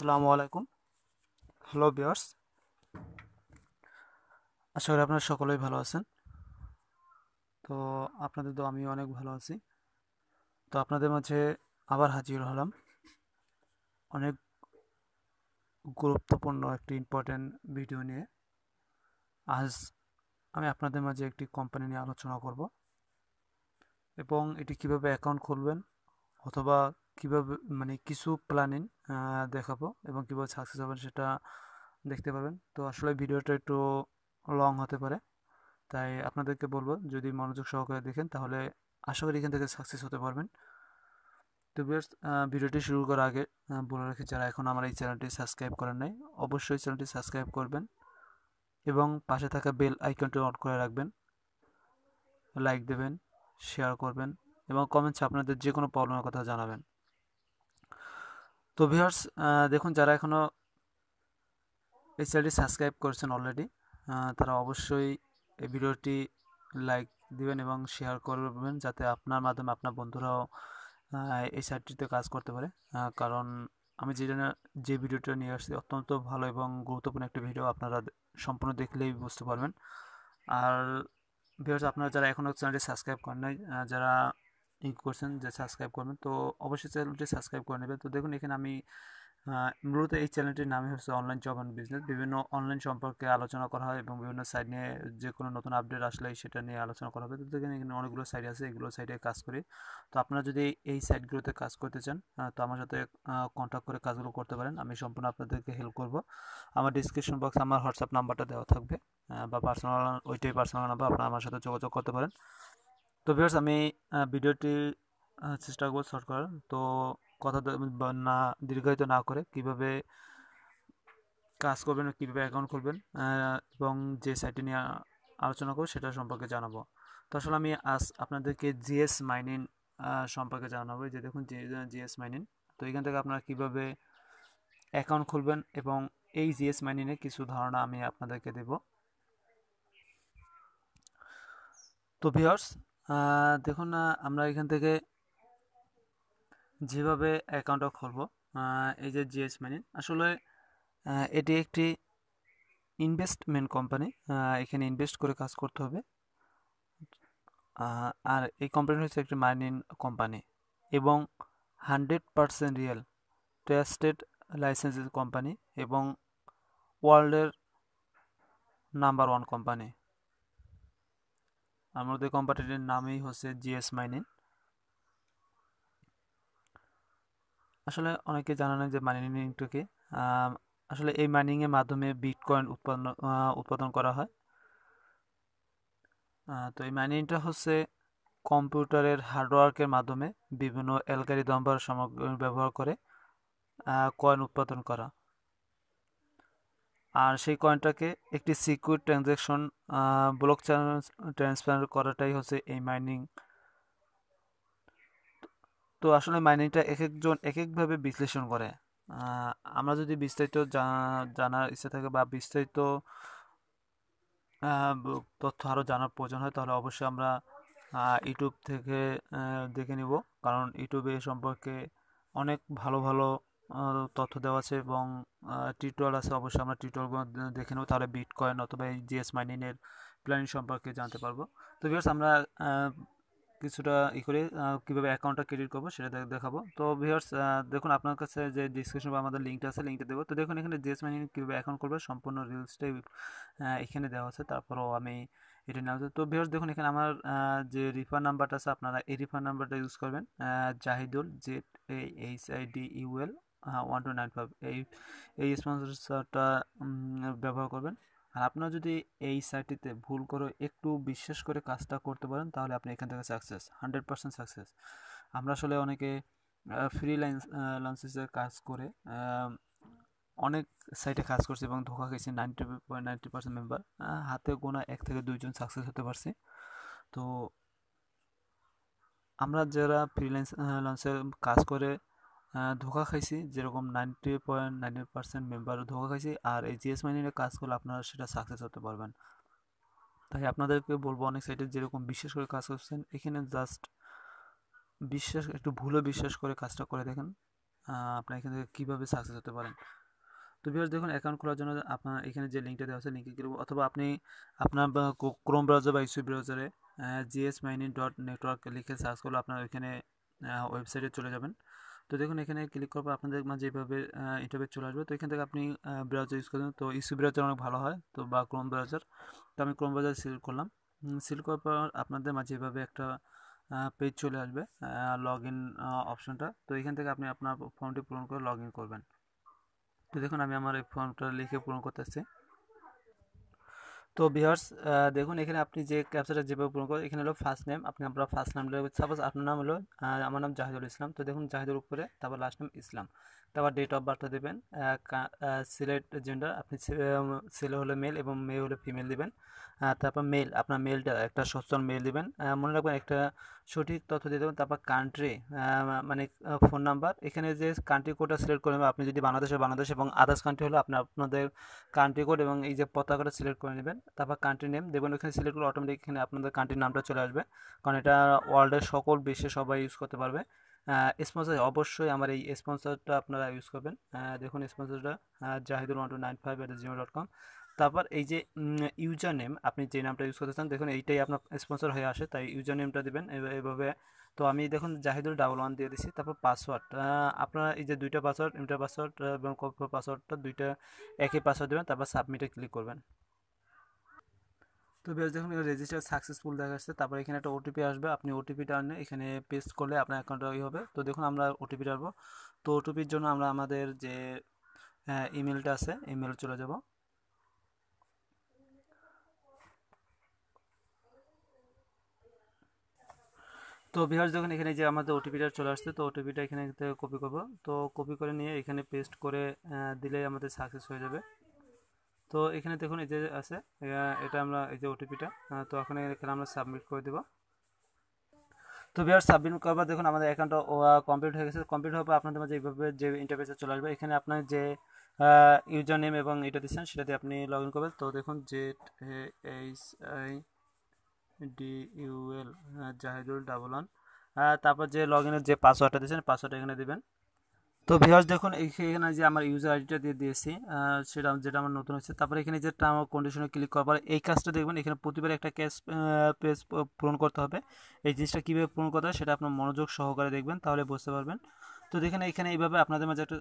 আসসালামু আলাইকুম। Hello viewers, আশা করি আপনারা সকলেই ভালো আছেন। তো আপনাদের তো আমি অনেক ভালো আছি। তো আপনাদের মাঝে আবার হাজির হলাম অনেক গুরুত্বপূর্ণ একটি ইম্পর্টেন্ট ভিডিও নিয়ে। আজ আমি আপনাদের মাঝে একটি কোম্পানি নিয়ে আলোচনা করব এবং এটি কিভাবে অ্যাকাউন্ট খুলবেন অথবা কিভাবে কিছু প্ল্যানিং দেখাবো এবং কিভাবে সাকসেস হবেন সেটা দেখতে পাবেন। তো আসলে ভিডিওটা একটু লং হতে পারে, তাই আপনাদেরকে বলবো যদি মনোযোগ সহকারে দেখেন তাহলে আশা করি এখান থেকে সাকসেস হতে পারবেন। তো ভিউয়ার্স, ভিডিওটি শুরু করার আগে বলে রাখি, যারা এখন আমার এই চ্যানেলটি সাবস্ক্রাইব করেন নাই অবশ্যই চ্যানেলটি সাবস্ক্রাইব করবেন এবং পাশে থাকা বেল আইকনটি অন করে রাখবেন। লাইক দেবেন, শেয়ার করবেন এবং কমেন্টসে আপনাদের যে কোনো প্রবলেমের কথা জানাবেন। তো ভিউয়ার্স, দেখুন যারা এখনও এই চ্যানেলটি সাবস্ক্রাইব করেছেন অলরেডি, তারা অবশ্যই এই ভিডিওটি লাইক দিবেন এবং শেয়ার করবেন যাতে আপনার মাধ্যমে আপনার বন্ধুরাও এই সাইটটিতে কাজ করতে পারে। কারণ আমি যে ভিডিওটা নিয়ে আসছি অত্যন্ত ভালো এবং গুরুত্বপূর্ণ একটি ভিডিও, আপনারা সম্পূর্ণ দেখলেই বুঝতে পারবেন। আর ভিউয়ার্স, আপনারা যারা এখনও চ্যানেলটি সাবস্ক্রাইব করেন নাই, যারা করছেন যে সাবস্ক্রাইব করবেন, তো অবশ্যই চ্যানেলটি সাবস্ক্রাইব করে নেবেন। তো দেখুন এখানে আমি মূলত এই চ্যানেলটির নামই হচ্ছে অনলাইন জব অ্যান্ড বিজনেস। বিভিন্ন অনলাইন সম্পর্কে আলোচনা করা হয় এবং বিভিন্ন সাইট নিয়ে যে কোনো নতুন আপডেট আসলে সেটা নিয়ে আলোচনা করা হবে। তো দেখেন এখানে অনেকগুলো সাইট আছে, এগুলো সাইটে কাজ করি। তো আপনারা যদি এই সাইটগুলোতে কাজ করতে চান তো আমার সাথে কন্ট্যাক্ট করে কাজগুলো করতে পারেন, আমি সম্পূর্ণ আপনাদেরকে হেল্প করব। আমার ডিসক্রিপশন বক্সে আমার হোয়াটসঅ্যাপ নাম্বারটা দেওয়া থাকবে, বা পার্সোনাল, ওইটাই পার্সোনাল নাম্বার, আপনারা আমার সাথে যোগাযোগ করতে পারেন। তো ভিউয়ার্স, আমি ভিডিওটি চেষ্টা করব শর্ট করার। তো কথা না দীর্ঘায়িত না করে কিভাবে কাজ করবেন, কীভাবে অ্যাকাউন্ট খুলবেন এবং যে সাইটটি নিয়ে আলোচনা করব সেটা সম্পর্কে জানাবো। তো আসলে আমি আজ আপনাদেরকে জিএস মাইনিং সম্পর্কে জানাবো। যে দেখুন জিএস মাইনিং, তো এখান থেকে আপনারা কীভাবে অ্যাকাউন্ট খুলবেন এবং এই জিএস মাইনিংয়ের কিছু ধারণা আমি আপনাদেরকে দেব। তো ভিউয়ার্স, দেখুন আমরা এখান থেকে যেভাবে অ্যাকাউন্টটা খুলবো, এই যে জিএস মাইনিং আসলে এটি একটি ইনভেস্টমেন্ট কোম্পানি। এখানে ইনভেস্ট করে কাজ করতে হবে। আর এই কোম্পানি হচ্ছে একটি মাইনিং কোম্পানি এবং 100% রিয়েল ট্রাস্টেড লাইসেন্সেস কোম্পানি এবং ওয়ার্ল্ডের নাম্বার 1 কোম্পানি। আমাদের কোম্পানিটির নামই হচ্ছে জিএস মাইনিং। আসলে অনেকে জানা নেই যে মাইনিংটা কি। আসলে এই মাইনিংয়ের মাধ্যমে বিটকয়েন উৎপাদন করা হয়। তো এই মাইনিংটা হচ্ছে কম্পিউটারের হার্ডওয়ার্কের মাধ্যমে বিভিন্ন অ্যালগরিদম বা সামগ্রী ব্যবহার করে কয়েন উৎপাদন করা, আর সেই কয়েনটাকে একটি সিকিউর ট্রানজ্যাকশন ব্লক ট্রান্সফার করাটাই হচ্ছে এই মাইনিং। তো আসলে মাইনিংটা এক একজন এক একভাবে বিশ্লেষণ করে। আমরা যদি বিস্তারিত জানার ইচ্ছা থাকে বা বিস্তারিত তথ্য আরও জানার প্রয়োজন হয় তাহলে অবশ্যই আমরা ইউটিউব থেকে দেখে নিব, কারণ ইউটিউবে এ সম্পর্কে অনেক ভালো ভালো তথ্য দেওয়া আছে এবং টিউটোরিয়াল আছে। অবশ্যই আমরা টিউটোরিয়ালগুলো দেখে নেব, তাহলে বিটকয়েন অথবা এই জিএস মাইনিংয়ের প্ল্যানিং সম্পর্কে জানতে পারবো। তো ভিউয়ার্স, আমরা কিছুটা করে কীভাবে অ্যাকাউন্টটা ক্রেডিট করবো সেটা দেখাবো। তো ভিউয়ার্স, দেখুন আপনার কাছে যে ডিসক্রিপশন বা আমাদের লিঙ্কটা আছে, লিঙ্কটা দেবো। তো দেখুন এখানে জিএস মাইনিং কীভাবে অ্যাকাউন্ট করবে সম্পূর্ণ রিলসটাই এখানে দেওয়া আছে, তারপরও আমি এটা নেওয়া হচ্ছে। তো ভিউয়ার্স দেখুন এখানে আমার যে রিফার নাম্বারটা আছে, আপনারা এই রিফার নাম্বারটা ইউজ করবেন, জাহিদুল ZAHIDUL 1295, এই স্পন্সরটা ব্যবহার করবেন। আর আপনারা যদি এই সাইটটিতে ভুল করে একটু বিশ্বাস করে কাজটা করতে পারেন তাহলে আপনি এখান থেকে সাকসেস, 100% সাকসেস। আমরা আসলে অনেকে ফ্রিল্যান্সের কাজ করে অনেক সাইটে কাজ করছি এবং ধোকা খেয়েছি। 90% মেম্বার হাতে গোনা 1 থেকে 2 জন সাকসেস হতে পারছি। তো আমরা যারা ফ্রিল্যান্সের কাজ করে ধোকা খাইছি, যেরকম 90.9% মেম্বার ধোকা খাইছি, আর এই জিএস মাইনিংয়ে কাজ করলে আপনারা সেটা সাকসেস হতে পারবেন। তাই আপনাদেরকে বলবো, অনেক সাইটে যেরকম বিশ্বাস করে কাজ করছেন এখানে জাস্ট একটু ভুলে বিশ্বাস করে কাজটা করে দেখেন, আপনার এখান থেকে কীভাবে সাকসেস হতে পারেন। তো ভিউয়ার্স দেখুন, অ্যাকাউন্ট খোলার জন্য আপনার এখানে যে লিঙ্কটা দেওয়া আছে লিঙ্কে ক্লিক, অথবা আপনি আপনার ক্রোম ব্রাউজার বা ইউসি ব্রাউজারে gsmining.network লিখে সার্চ করলে আপনার ওইখানে ওয়েবসাইটে চলে যাবেন। তো দেখুন এখানে ক্লিক করবো, আপনাদের মাঝে যেভাবে ইন্টারফেস চলে আসবে। তো এখান থেকে আপনি ব্রাউজার ইউজ করবেন, তো ইউসি ব্রাউজার অনেক ভালো হয়, তো বা ক্রোম ব্রাউজার। তো আমি ক্রোম ব্রাউজার সিলেক্ট করলাম। সিলেক্ট করার পর আপনাদের মাঝে এভাবে একটা পেজ চলে আসবে, লগ ইন অপশনটা। তো এখান থেকে আপনি আপনার ফর্মটি পূরণ করে লগ ইন করবেন। তো দেখুন আমি আমার এই ফর্মটা লিখে পূরণ করতেছি। তো ভিউয়ার্স দেখুন এখানে আপনি যে ক্যাপচাটা যেভাবে পূরণ করেন, এখানে হলো ফার্স্ট নেম, আপনি আপনার ফার্স্ট নাম, সাপোজ আপনার নাম হলো আমার নাম জাহিদুল ইসলাম। তো দেখুন জাহিদুল উপরে, তারপর লাস্ট নাম ইসলাম, তারপর ডেট অফ বার্থটা দেবেন। সিলেক্ট জেন্ডার, আপনি ছেলে হলে মেল এবং মেয়ে হলে ফিমেল দেবেন। তারপর মেল, আপনার মেলটা একটা সচ্ছল মেল দেবেন। মনে রাখবেন একটা সঠিক তথ্য দিয়ে দেবেন। তারপর কান্ট্রি মানে ফোন নাম্বার, এখানে যে কান্ট্রি কোডটা সিলেক্ট করে নেবেন, আপনি যদি বাংলাদেশ এবং আদার্স কান্ট্রি হলে আপনাদের কান্ট্রি কোড এবং এই যে পতাকাটা সিলেক্ট করে নেবেন। তারপর কান্ট্রি নেম দেখবেন, ওখানে সিলেক্ট করে অটোমেটিক এখানে আপনাদের কান্ট্রির নামটা চলে আসবে, কারণ এটা ওয়ার্ল্ডের সকল বিশ্বে সবাই ইউজ করতে পারবে। স্পন্সর অবশ্যই আমার এই স্পন্সরটা আপনারা ইউজ করবেন। দেখুন স্পন্সরটা jahidul1295@gmail.com। তারপর এই যে ইউজার নেম, আপনি যে নামটা ইউজ করতে চান, দেখুন এইটাই আপনার স্পন্সর হয়ে আসে, তাই ইউজার নেমটা দেবেন এভাবে। তো আমি দেখুন জাহিদুল11 দিয়ে দিচ্ছি। তারপর পাসওয়ার্ড, আপনারা এই যে দুইটা পাসওয়ার্ড, ইন্টার পাসওয়ার্ড এবং কপি পাসওয়ার্ডটা দুইটা একই পাসওয়ার্ড দেবেন, তারপর সাবমিটে ক্লিক করবেন। তো বেশ দেখুন রেজিস্টার সাকসেসফুল দেখা যাচ্ছে। তারপর এখানে একটা ওটিপি আসবে, আপনি ওটিপিটা আনে এখানে পেস্ট করলে আপনার অ্যাকাউন্টটা হবে। তো দেখুন আমরা ওটিপিটা আসবো। তো ওটিপির জন্য আমরা আমাদের যে ইমেলটা আছে ইমেল চলে যাব। তো ভিউয়ার্স দেখুন এখানে যে আমাদের ওটিপিটা চলে আসছে, তো ওটিপিটা এখানে থেকে কপি করব। তো কপি করে নিয়ে এখানে পেস্ট করে দিলেই আমাদের সাকসেস হয়ে যাবে। তো এখানে দেখুন এই যে আছে, এটা আমরা এই যে ওটিপিটা, তো এখানে আমরা সাবমিট করে দেব। তো ভিউয়ার্স সাবমিট করবার দেখুন আমাদের অ্যাকাউন্টটা কমপ্লিট হয়ে গেছে। কমপ্লিট হওয়ার পর আপনাদের মাঝে এইভাবে যে ইন্টারফেসে চলে আসবে, এখানে আপনার যে ইউজার নেম এবং এটা দিচ্ছেন সেটা দিয়ে আপনি লগ ইন করবেন। তো দেখুন ZAHIDUL জাহিদুল11, তারপর যে লগ ইনের যে পাসওয়ার্ডটা দিয়েছেন পাসওয়ার্ডটা এখানে দিবেন। তো ভিউয়ার্স দেখুন এখানে যে আমার ইউজার আইডিটা দিয়ে দিয়েছি, সেটা যেটা আমার নতুন হচ্ছে। তারপরে এখানে যে টার্ম ও কন্ডিশনে ক্লিক করার পর এই কাজটা দেখবেন, এখানে প্রতিবার একটা পেজ পূরণ করতে হবে। এই জিনিসটা কীভাবে পূরণ করতে হয় সেটা আপনার মনোযোগ সহকারে দেখবেন, তাহলে বুঝতে পারবেন। তো দেখেন এখানে এইভাবে আপনাদের মাঝে একটা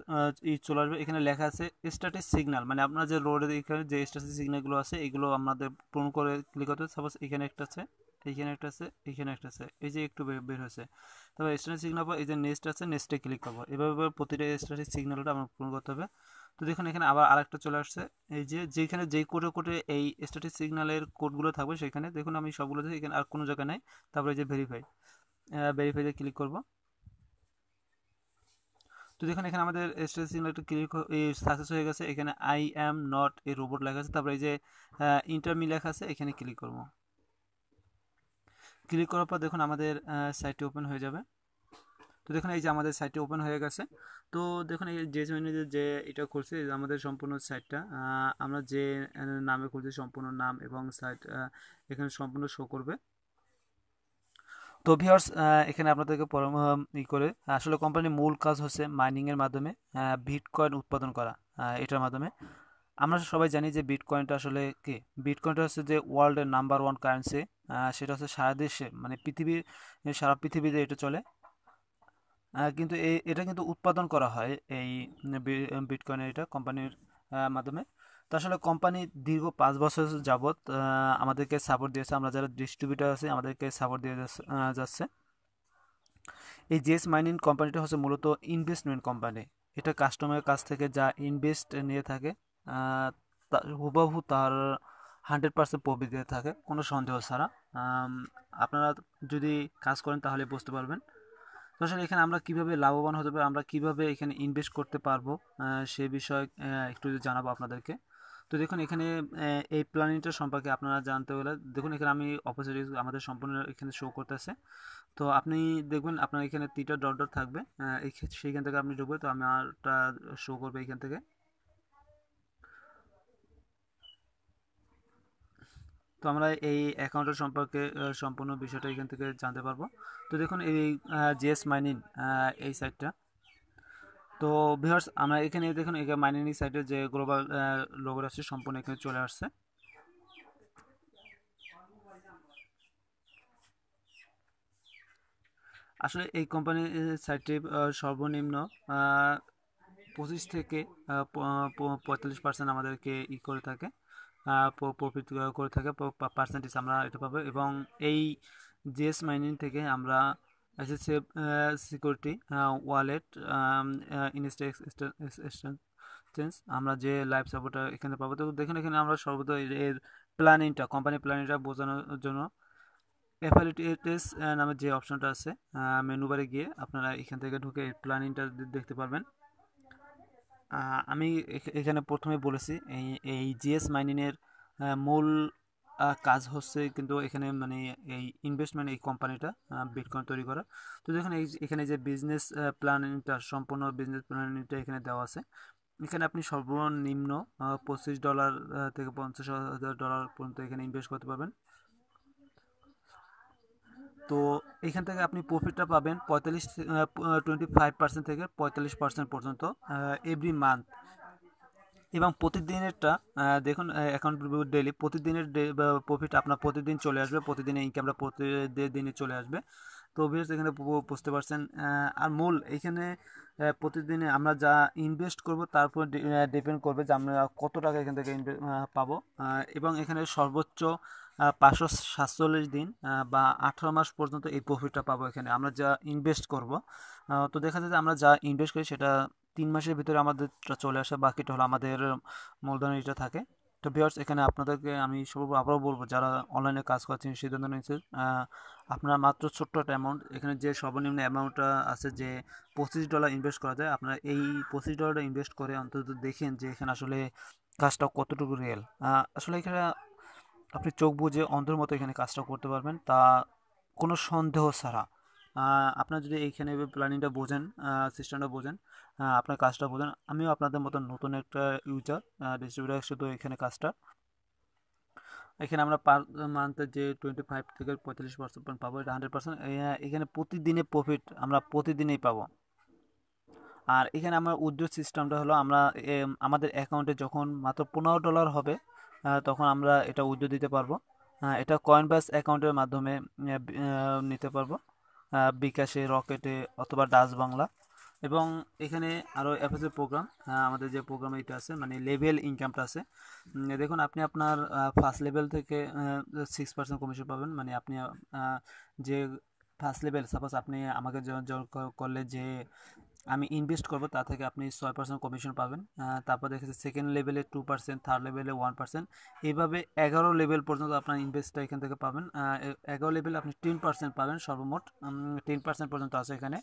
চলে আসবে, এখানে লেখা আছে স্ট্যাটিক সিগন্যাল, মানে আপনার যে রোডের এখানে যে স্ট্যাটিক সিগন্যালগুলো আছে এগুলো আমাদের পূরণ করে ক্লিক করতে হবে। সাপোজ এখানে একটা আছে, এইখানে একটা আছে, এইখানে একটা আছে, এই যে একটু বের হয়েছে। তবে স্ট্যাটিক সিগন্যাল পর এই যে নেক্সট আছে, নেক্সটে ক্লিক করবো। এভাবে প্রতিটা স্ট্যাটিক সিগন্যালটা আমার পূরণ করতে হবে। তো দেখুন এখানে আবার আরেকটা চলে আসছে, এই যে যেখানে যেই কোডে এই স্ট্যাটিক সিগন্যালের কোডগুলো থাকবে সেখানে দেখুন আমি সবগুলো দেখি, এখানে আর কোনো জায়গায় নাই। তারপরে যে ভেরিফাইতে ক্লিক করব। তো দেখুন এখানে আমাদের স্ট্যাটিক সিগন্যালটা ক্লিক সাকসেস হয়ে গেছে। এখানে I am not a robot লেখা আছে, তারপরে এই যে ইন্টারমি লেখা আছে, এখানে ক্লিক করব। ক্লিক করার পর দেখুন আমাদের সাইটটি ওপেন হয়ে যাবে। তো দেখুন এই যে আমাদের সাইটটি ওপেন হয়ে গেছে। তো দেখুন এই যে এটা খুলছে আমাদের সম্পূর্ণ সাইটটা, আমরা যে নামে খুলছি সম্পূর্ণ নাম এবং সাইট এখানে সম্পূর্ণ শো করবে। তো ভিউয়ার্স এখানে আপনাদেরকে করে আসলে কোম্পানির মূল কাজ হচ্ছে মাইনিংয়ের মাধ্যমে বিটকয়েন উৎপাদন করা। এটার মাধ্যমে আমরা সবাই জানি যে বিটকয়েনটা আসলে কি, বিটকয়েনটা হচ্ছে যে ওয়ার্ল্ডের নাম্বার 1 কারেন্সি। সেটা হচ্ছে সারা দেশে মানে সারা পৃথিবীতে এটা চলে। কিন্তু এটা কিন্তু উৎপাদন করা হয় এই বিটকয়েনের এটা কোম্পানির মাধ্যমে। তো আসলে কোম্পানি দীর্ঘ 5 বছর যাবৎ আমাদেরকে সাপোর্ট দিয়েছে, আমরা যারা ডিস্ট্রিবিউটার আছি আমাদেরকে সাপোর্ট দিয়ে যাচ্ছে। এই জেস মাইনিং কোম্পানিটা হচ্ছে মূলত ইনভেস্টমেন্ট কোম্পানি। এটা কাস্টমারের কাছ থেকে যা ইনভেস্ট নিয়ে থাকে হুবহু তার 100% প্রফিট দিয়ে থাকে, কোনো সন্দেহ ছাড়া। আপনারা যদি কাজ করেন তাহলে বুঝতে পারবেন। তো আসলে এখানে আমরা কিভাবে লাভবান হতে পারি, আমরা কিভাবে এখানে ইনভেস্ট করতে পারবো সে বিষয়ে একটু জানাবো আপনাদেরকে। তো দেখুন এখানে এই প্ল্যানিংটা সম্পর্কে আপনারা জানতে হলে দেখুন এখানে আমি অপোজিট আমাদের সম্পূর্ণ এখানে শো করতেছে। তো আপনি দেখবেন আপনার এখানে 3টা ডট ডট থাকবে, সেইখান থেকে আপনি ঢুকবে। তো আমারটা শো করবে এখান থেকে। তো আমরা এই অ্যাকাউন্টের সম্পর্কে সম্পূর্ণ বিষয়টা এখান থেকে জানতে পারবো। তো দেখুন এই জিএস মাইনিং এই সাইটটা, তো ভিউয়ার্স আমরা এখানে দেখুন এখানে মাইনিং সাইটের যে গ্লোবাল লোগো আছে সম্পূর্ণ এখানে চলে আসছে। আসলে এই কোম্পানির সাইটটি সর্বনিম্ন 25 থেকে 45% আমাদেরকে করে থাকে, প্রফিট করে থাকে, পার্সেন্টেজ আমরা এটা পাবো। এবং এই জিএস মাইনিং থেকে আমরা এসএসএফ সিকিউরিটি ওয়ালেট চেঞ্জ আমরা যে লাইভ সাপোর্টটা এখানে পাবো। তো দেখুন এখানে আমরা সর্বদা এর প্ল্যানিংটা, কোম্পানি প্ল্যানিংটা বোঝানোর জন্য অ্যাফিলিয়েটস নামে যে অপশনটা আছে মেনু বারে গিয়ে আপনারা এখান থেকে ঢুকে প্ল্যানিংটা দেখতে পারবেন। আমি এখানে প্রথমে বলেছি এই জিএস মাইনিংয়ের মূল কাজ হচ্ছে কিন্তু এখানে মানে এই ইনভেস্টমেন্ট এই কোম্পানিটা বিটকয়েন তৈরি করা। তো দেখুন এখানে যে বিজনেস প্ল্যানিংটা, সম্পূর্ণ বিজনেস প্ল্যানিংটা এখানে দেওয়া আছে। এখানে আপনি সর্বনিম্ন $25 থেকে $50,000 পর্যন্ত এখানে ইনভেস্ট করতে পারবেন। তো এখান থেকে আপনি প্রফিটটা পাবেন 25% থেকে 45% পর্যন্ত এভরি মান্থ। এবং প্রতিদিনেরটা দেখুন অ্যাকাউন্ট ডেলি প্রতিদিনের প্রফিট আপনার প্রতিদিন চলে আসবে, প্রতিদিনের ইনকামটা প্রতিদিনই চলে আসবে। তো অবভিয়াস এখানে বুঝতে পারছেন। আর মূল এইখানে প্রতিদিনে আমরা যা ইনভেস্ট করব তার উপর ডিপেন্ড করবে যে আমরা কত টাকা এখান থেকে পাবো। এবং এখানে সর্বোচ্চ 547 দিন বা 18 মাস পর্যন্ত এই প্রফিটটা পাবো এখানে আমরা যা ইনভেস্ট করব। তো দেখা যায় যে আমরা যা ইনভেস্ট করি সেটা 3 মাসের ভিতরে আমাদেরটা চলে আসে, বাকিটা হলো আমাদের মূলধন এটা থাকে। তো ভিউয়ার্স এখানে আপনাদেরকে আমি আবারও বলবো যারা অনলাইনে কাজ করছেন সিদ্ধান্ত নিয়েছে আপনারা মাত্র ছোট্ট একটা অ্যামাউন্ট, এখানে যে সর্বনিম্ন অ্যামাউন্টটা আছে যে $25 ইনভেস্ট করা যায়, আপনারা এই $25 ইনভেস্ট করে অন্তত দেখেন যে এখানে আসলে কাজটা কতটুকু রিয়েল। আসলে এখানে আপনি চোখ বুজে অন্ধের মতো এখানে কাজটা করতে পারবেন, তা কোনো সন্দেহ ছাড়া। আপনার যদি এইখানে প্ল্যানিংটা বোঝেন, সিস্টেমটা বোঝেন, আপনার কাজটা বোঝেন, আমিও আপনাদের মতন নতুন একটা ইউজার ডিস্ট্রিবিউটার, শুধু এখানে কাজটা এখানে আমরা পার মান্থে যে 25 থেকে 45% পাবো, এটা 100%। এখানে প্রতিদিনে প্রফিট আমরা প্রতিদিনেই পাবো। আর এখানে আমার উইথড্র সিস্টেমটা হলো আমরা আমাদের অ্যাকাউন্টে যখন মাত্র $15 হবে তখন আমরা এটা উইথড্র দিতে পারবো। এটা কয়েনবাস অ্যাকাউন্টের মাধ্যমে নিতে পারবো, বিকাশে, রকেটে অথবা ডাচ বাংলা। এবং এখানে আরও অ্যাপেসের প্রোগ্রাম, আমাদের যে প্রোগ্রাম এটা আছে মানে লেভেল ইনকামটা আছে। দেখুন আপনি আপনার ফার্স্ট লেভেল থেকে 6% কমিশন পাবেন। মানে আপনি যে ফার্স্ট লেভেল, সাপোজ আপনি আমাকে জয়েন করলে যে আমি ইনভেস্ট করব তা থেকে আপনি 6% কমিশন পাবেন। তারপর দেখেছি সেকেন্ড লেভেলে 2%, থার্ড লেভেলে 1%, এইভাবে 11 লেভেল পর্যন্ত আপনার ইনভেস্টটা এখান থেকে পাবেন। 11 লেভেলে আপনি 10% পাবেন, সর্বমোট 10% পর্যন্ত আছে এখানে।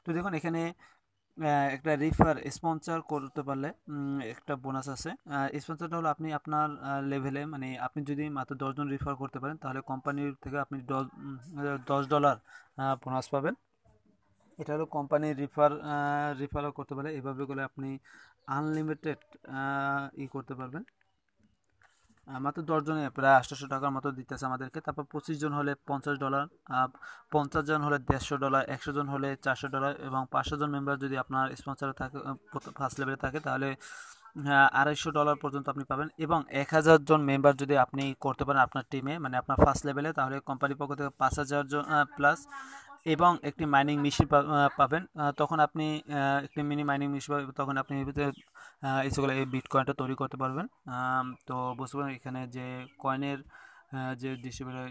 তো দেখুন এখানে একটা রিফার স্পন্সর করতে পারলে একটা বোনাস আছে। স্পন্সরটা হলো আপনি আপনার লেভেলে মানে আপনি যদি মাত্র 10 জন রিফার করতে পারেন তাহলে কোম্পানির থেকে আপনি $10 বোনাস পাবেন। এটা হলো কোম্পানির রিফারও করতে পারে, এভাবে করে আপনি আনলিমিটেড করতে পারবেন। মাত্র 10 জনে প্রায় 800 টাকার মতো দিতেছে আমাদেরকে। তারপর 25 জন হলে $50, 50 জন হলে $150, 100 জন হলে $400, এবং 500 জন মেম্বার যদি আপনার স্পন্সরে থাকে, ফার্স্ট লেভেলে থাকে, তাহলে $250 পর্যন্ত আপনি পাবেন। এবং 1000 জন মেম্বার যদি আপনি করতে পারেন আপনার টিমে, মানে আপনার ফার্স্ট লেভেলে, তাহলে কোম্পানির পক্ষ থেকে 5000 জন প্লাস এবং একটি মাইনিং মেশিন পাবেন। তখন আপনি একটি মিনি মাইনিং মেশিন পাবেন, তখন আপনি এসেগুলো এই বিটকয়েনটা তৈরি করতে পারবেন। তো বুঝতে পারেন এখানে যে কয়েনের যে ডিস্ট্রিবিউটার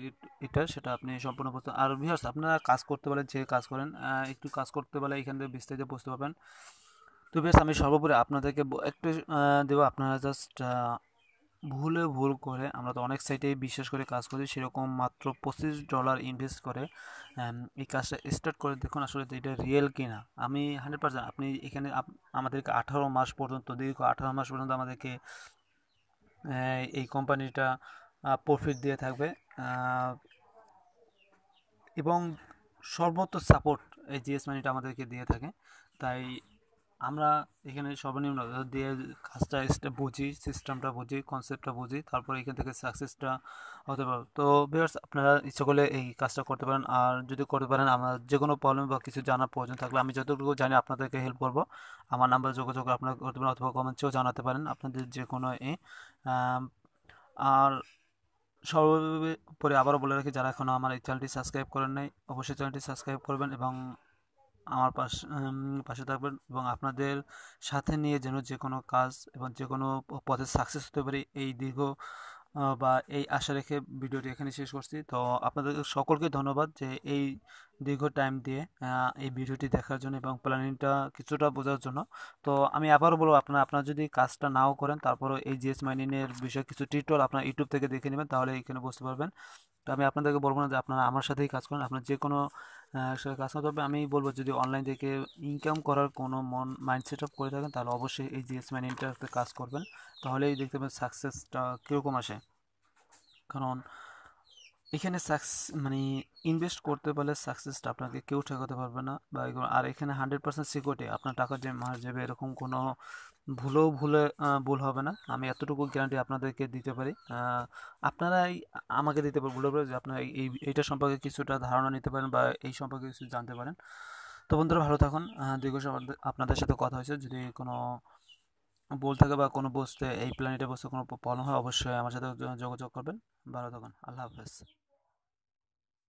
এটা সেটা আপনি সম্পূর্ণ বুঝতে। আর ভিউয়ার্স আপনারা কাজ করতে বলে যে কাজ করেন, একটু কাজ করতে বলে এখান থেকে বিস্তারিত বুঝতে পারবেন। তো ভিউয়ার্স আমি সর্বোপরি আপনাদেরকে একটু দেবো, আপনারা জাস্ট ভুল করে, আমরা তো অনেক সাইটেই বিশ্বাস করে কাজ করি, সেরকম মাত্র $25 ইনভেস্ট করে এই কাজটা স্টার্ট করে দেখুন আসলে এটা রিয়েল কিনা। আমি 100% আপনি এখানে আমাদেরকে 18 মাস পর্যন্ত, দীর্ঘ 18 মাস পর্যন্ত আমাদেরকে এই কোম্পানিটা প্রফিট দিয়ে থাকবে এবং সর্বোচ্চ সাপোর্ট এই জিএস মানিটা আমাদেরকে দিয়ে থাকে। তাই আমরা এখানে সর্বনিম্ন দিয়ে কাজটা বুঝি, সিস্টেমটা বুঝি, কনসেপ্টটা বুঝি, তারপর এখান থেকে সাকসেসটা হতে পারবো। তো ভিউয়ার্স, আপনারা ইচ্ছা করলে এই কাজটা করতে পারেন। আর যদি করতে পারেন, আমার যে কোনো প্রবলেম বা কিছু জানার প্রয়োজন থাকলে আমি যতটুকু জানি আপনাদেরকে হেল্প করব। আমার নাম্বার যোগাযোগ আপনারা করতে পারেন, অথবা কমেন্টসেও জানাতে পারেন আপনাদের যে কোনো আম, আর সর্বোপরি আবারও বলে রাখি, যারা এখনও আমার এই চ্যানেলটি সাবস্ক্রাইব করেন নাই, অবশ্যই চ্যানেলটি সাবস্ক্রাইব করবেন এবং আমার পাশে থাকবেন, এবং আপনাদের সাথে নিয়ে যেন যে কোনো কাজ এবং যে কোনো পথে সাকসেস হতে পারি, এই দীর্ঘ বা এই আশা রেখে ভিডিওটি এখানে শেষ করছি। তো আপনাদের সকলকে ধন্যবাদ যে এই দীর্ঘ টাইম দিয়ে এই ভিডিওটি দেখার জন্য এবং প্ল্যানিংটা কিছুটা বোঝার জন্য। তো আমি আবারও বলবো, আপনারা যদি কাজটা নাও করেন, তারপরেও এই জিএস মাইনিংয়ের বিষয়ে কিছু টিউটোরিয়াল আপনারা ইউটিউব থেকে দেখে নেবেন, তাহলে এখানে বুঝতে পারবেন। তো আমি আপনাদেরকে বলবো না যে আপনারা আমার সাথেই কাজ করেন, আপনার যে কোনো সাথে কাজ করতে হবে। আমি বলবো, যদি অনলাইন থেকে ইনকাম করার কোনো মাইন্ড সেট আপ করে থাকেন, তাহলে অবশ্যই এই জিএস মাইনিংটাতে কাজ করবেন, তাহলেই দেখতে পাবেন সাকসেসটা কীরকম আসে। কারণ এখানে মানে ইনভেস্ট করতে পারলে সাকসেসটা আপনাকে কেউ ঠেকাতে পারবে না, বা আর এখানে 100% সিকিউরিটি, আপনার টাকা যে মার যাবে এরকম কোনো ভুল হবে না। আমি এতটুকু গ্যারান্টি আপনাদেরকে দিতে পারি। আপনারাই আমাকে দিতে বলতে পারেন যে আপনারা এইটা সম্পর্কে কিছুটা ধারণা নিতে পারেন বা এই সম্পর্কে কিছু জানতে পারেন। তো বন্ধুরা, ভালো থাকুন। দীর্ঘ সময় আপনাদের সাথে কথা হয়েছে। যদি কোনো ভুল থাকে বা কোনো বুঝতে এই প্ল্যানেটে বসতে কোনো প্রবলেম হয়, অবশ্যই আমার সাথে যোগাযোগ করবেন। ভালো থাকুন। আল্লাহ হাফেজ।